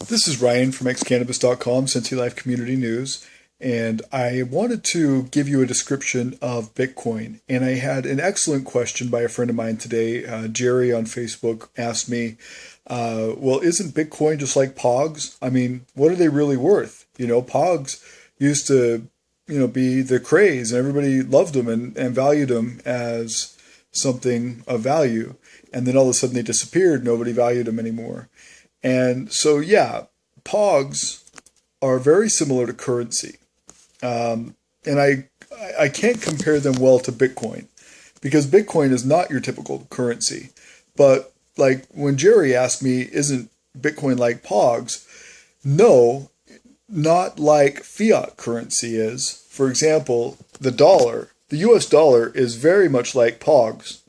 This is Ryan from xcannabis.com, Cincy Life Community News, and I wanted to give you a description of Bitcoin. And I had an excellent question by a friend of mine today. Jerry on Facebook asked me, well, isn't Bitcoin just like POGs? I mean, what are they really worth? You know, POGs used to, be the craze, and everybody loved them and valued them as something of value. And then all of a sudden they disappeared. Nobody valued them anymore. And so, yeah, POGs are very similar to currency. And I can't compare them well to Bitcoin because Bitcoin is not your typical currency. But like when Jerry asked me, isn't Bitcoin like POGs? No, not like fiat currency is. For example, the US dollar is very much like POGs.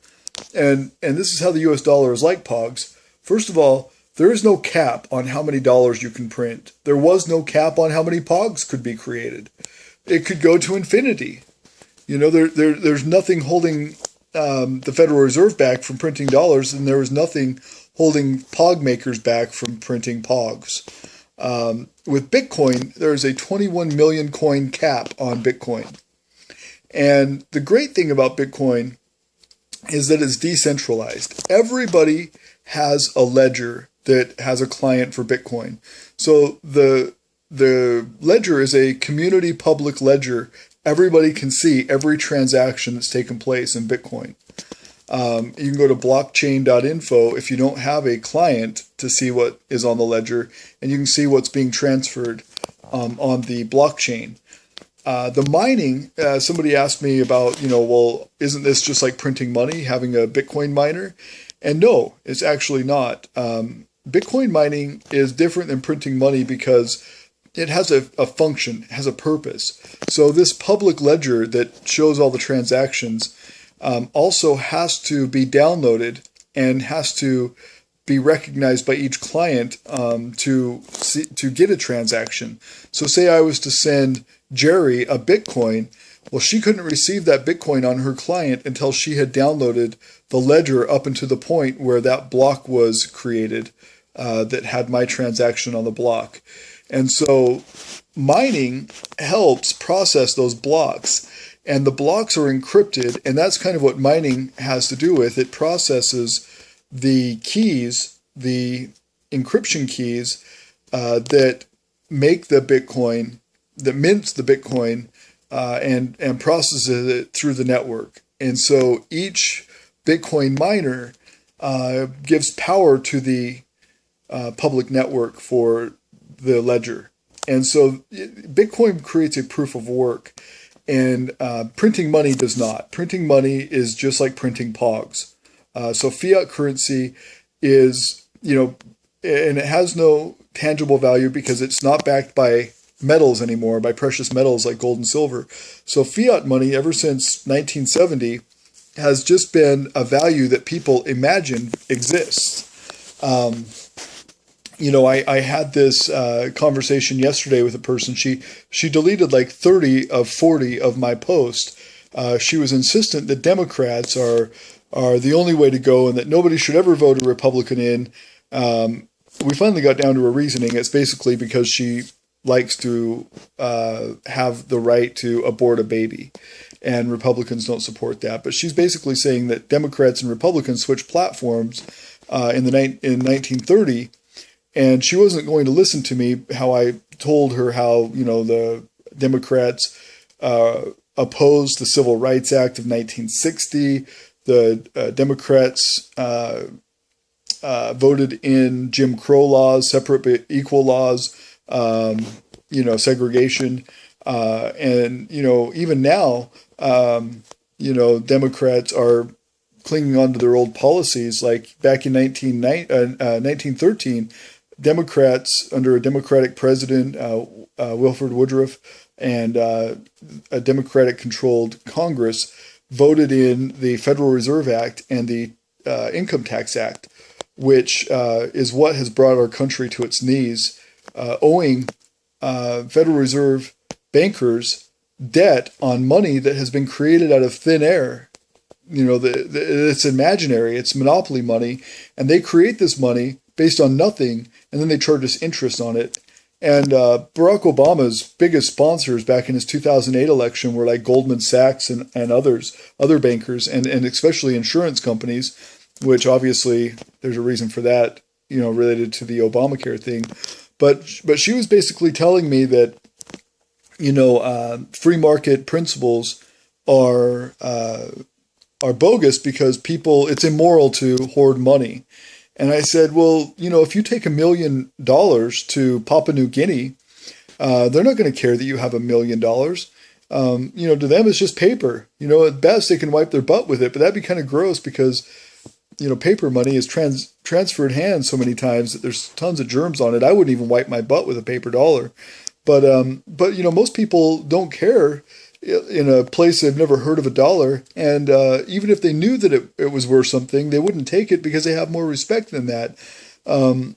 And this is how the US dollar is like POGs. First of all, there is no cap on how many dollars you can print. There was no cap on how many POGs could be created. It could go to infinity. There's nothing holding the Federal Reserve back from printing dollars, and there was nothing holding POG makers back from printing POGs. With Bitcoin, there is a 21 million coin cap on Bitcoin. And the great thing about Bitcoin is that it's decentralized. Everybody has a ledger that has a client for Bitcoin. So the ledger is a community public ledger. Everybody can see every transaction that's taken place in Bitcoin. You can go to blockchain.info if you don't have a client to see what is on the ledger, and you can see what's being transferred on the blockchain. The mining, somebody asked me about, well, isn't this just like printing money, having a Bitcoin miner? And no, it's actually not. Bitcoin mining is different than printing money because it has a function, it has a purpose. So this public ledger that shows all the transactions also has to be downloaded and has to be recognized by each client to get a transaction. So say I was to send Jerry a Bitcoin, well, she couldn't receive that Bitcoin on her client until she had downloaded the ledger up into the point where that block was created that had my transaction on the block. And so mining helps process those blocks, and the blocks are encrypted, and that's kind of what mining has to do with. It processes the keys, the encryption keys that make the Bitcoin, that mints the Bitcoin, and processes it through the network. And so each Bitcoin miner gives power to the public network for the ledger. And so Bitcoin creates a proof of work, and printing money does not. Printing money is just like printing POGs. So fiat currency is, and it has no tangible value because it's not backed by metals anymore, by precious metals like gold and silver. So fiat money, ever since 1970, has just been a value that people imagine exists. I had this conversation yesterday with a person. She deleted like 30 of 40 of my posts. She was insistent that Democrats are the only way to go and that nobody should ever vote a Republican in. We finally got down to her reasoning. It's basically because she likes to have the right to abort a baby, and Republicans don't support that. But she's basically saying that Democrats and Republicans switched platforms in 1930. And she wasn't going to listen to me, how I told her how, the Democrats opposed the Civil Rights Act of 1960. The Democrats voted in Jim Crow laws, separate but equal laws, segregation. And even now, Democrats are clinging on to their old policies. Like back in 1913, Democrats, under a Democratic president, Wilford Woodruff, and a Democratic-controlled Congress, voted in the Federal Reserve Act and the Income Tax Act, which is what has brought our country to its knees, owing Federal Reserve bankers debt on money that has been created out of thin air. It's imaginary, it's monopoly money, and they create this money based on nothing, and then they charge us interest on it. And Barack Obama's biggest sponsors back in his 2008 election were like Goldman Sachs and other bankers, and especially insurance companies, which obviously there's a reason for that, related to the Obamacare thing. But she was basically telling me that, free market principles are bogus because it's immoral to hoard money. And I said, well, if you take $1 million to Papua New Guinea, they're not going to care that you have $1 million. To them, it's just paper. At best, they can wipe their butt with it. But that'd be kind of gross because, paper money is transferred hands so many times that there's tons of germs on it. I wouldn't even wipe my butt with a paper dollar. But most people don't care in a place they've never heard of a dollar, and even if they knew that it was worth something, they wouldn't take it because they have more respect than that. And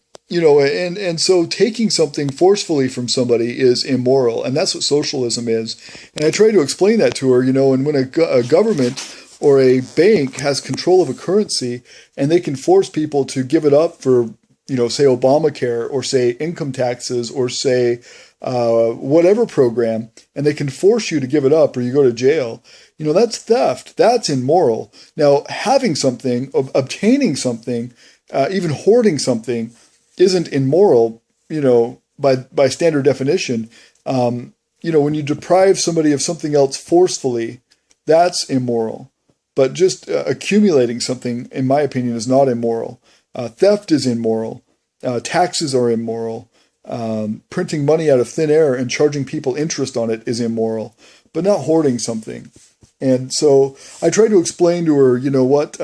so taking something forcefully from somebody is immoral, and that's what socialism is. And I try to explain that to her, and when a government or a bank has control of a currency and they can force people to give it up for, say Obamacare or say income taxes or say whatever program, and they can force you to give it up or you go to jail, that's theft. That's immoral. Now, having something, obtaining something, even hoarding something isn't immoral, by standard definition. When you deprive somebody of something else forcefully, that's immoral. But just accumulating something, in my opinion, is not immoral. Theft is immoral. Taxes are immoral. Printing money out of thin air and charging people interest on it is immoral, but not hoarding something. And so I tried to explain to her, what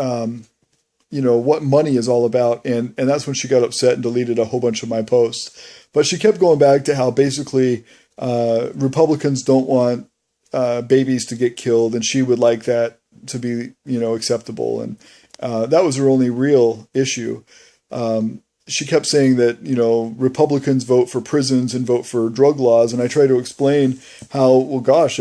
money is all about. And that's when she got upset and deleted a whole bunch of my posts. But she kept going back to how basically Republicans don't want babies to get killed, and she would like that to be, acceptable. And that was her only real issue. She kept saying that, Republicans vote for prisons and vote for drug laws. And I try to explain how, well, gosh,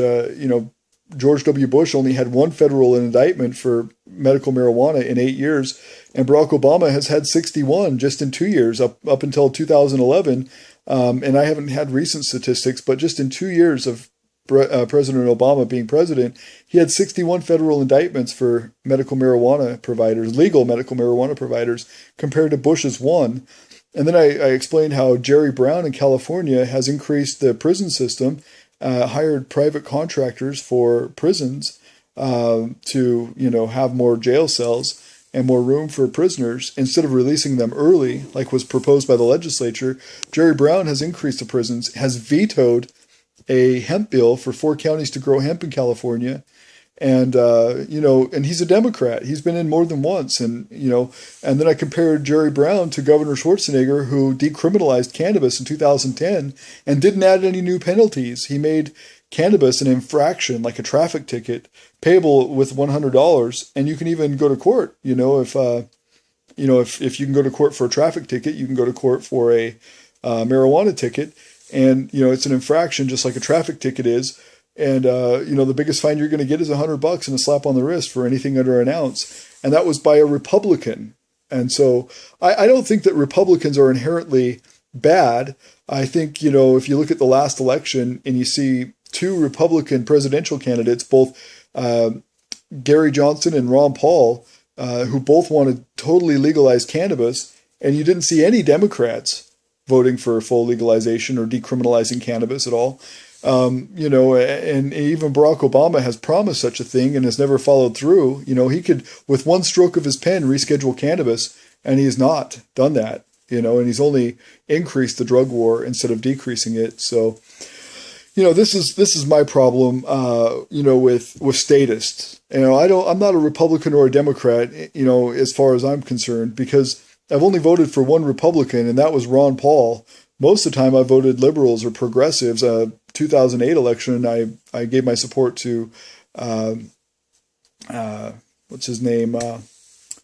George W. Bush only had one federal indictment for medical marijuana in 8 years. And Barack Obama has had 61 just in 2 years, up until 2011. And I haven't had recent statistics, but just in 2 years of President Obama being president, he had 61 federal indictments for medical marijuana providers, legal medical marijuana providers, compared to Bush's one. And then I explained how Jerry Brown in California has increased the prison system, hired private contractors for prisons to, have more jail cells and more room for prisoners instead of releasing them early, like was proposed by the legislature. Jerry Brown has increased the prisons, has vetoed a hemp bill for 4 counties to grow hemp in California. And, and he's a Democrat. He's been in more than once. And then I compared Jerry Brown to Governor Schwarzenegger, who decriminalized cannabis in 2010 and didn't add any new penalties. He made cannabis an infraction, like a traffic ticket, payable with $100. And you can even go to court, if you can go to court for a traffic ticket, you can go to court for a marijuana ticket. And, it's an infraction just like a traffic ticket is. And, the biggest fine you're going to get is $100 and a slap on the wrist for anything under an ounce. And that was by a Republican. And so I don't think that Republicans are inherently bad. I think, if you look at the last election and you see 2 Republican presidential candidates, both Gary Johnson and Ron Paul, who both wanted totally legalized cannabis, and you didn't see any Democrats voting for full legalization or decriminalizing cannabis at all. And even Barack Obama has promised such a thing and has never followed through. He could, with one stroke of his pen, reschedule cannabis, and he has not done that, and he's only increased the drug war instead of decreasing it. So, this is my problem, with statists. I'm not a Republican or a Democrat, as far as I'm concerned, because I've only voted for one Republican, and that was Ron Paul. Most of the time I voted liberals or progressives. 2008 election, I gave my support to, what's his name?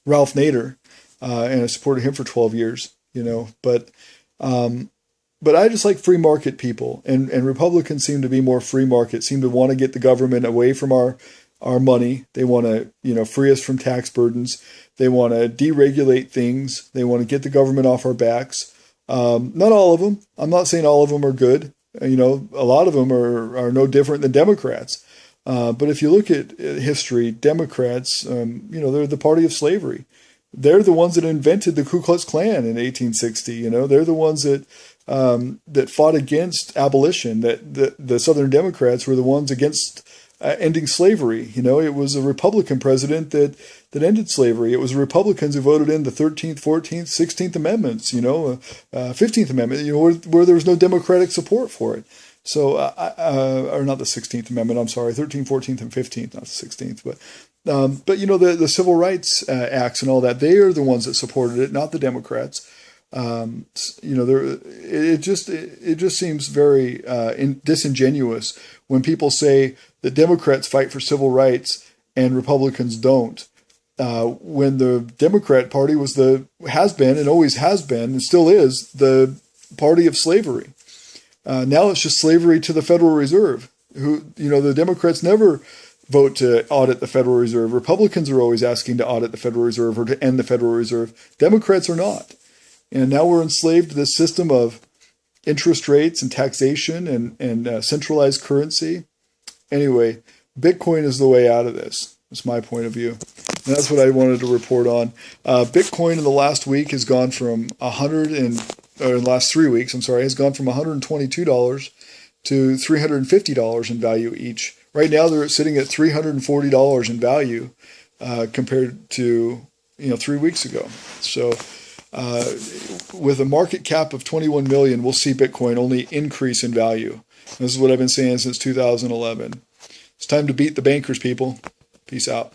Ralph Nader. And I supported him for 12 years, but I just like free market people, and Republicans seem to be more free market, seem to want to get the government away from our our money. They want to, free us from tax burdens. They want to deregulate things. They want to get the government off our backs. Not all of them. I'm not saying all of them are good. A lot of them are no different than Democrats. But if you look at history, Democrats, they're the party of slavery. They're the ones that invented the Ku Klux Klan in 1860. They're the ones that fought against abolition. That the Southern Democrats were the ones against ending slavery. It was a Republican president that ended slavery. It was Republicans who voted in the 13th, 14th, 16th Amendments, 15th Amendment, where there was no Democratic support for it. So, or not the 16th Amendment, I'm sorry, 13th, 14th, and 15th, not the 16th. But the Civil Rights Acts and all that, they are the ones that supported it, not the Democrats. It just seems very disingenuous when people say that Democrats fight for civil rights and Republicans don't. When the Democrat Party has been and always has been and still is the party of slavery. Now it's just slavery to the Federal Reserve. The Democrats never vote to audit the Federal Reserve. Republicans are always asking to audit the Federal Reserve or to end the Federal Reserve. Democrats are not. And now we're enslaved to this system of interest rates and taxation and centralized currency. Anyway, Bitcoin is the way out of this. That's my point of view. And that's what I wanted to report on. Bitcoin in the last week has gone from in the last 3 weeks, has gone from $122 to $350 in value each. Right now they're sitting at $340 in value compared to 3 weeks ago. So with a market cap of 21 million, we'll see Bitcoin only increase in value. This is what I've been saying since 2011. It's time to beat the bankers, people. Peace out.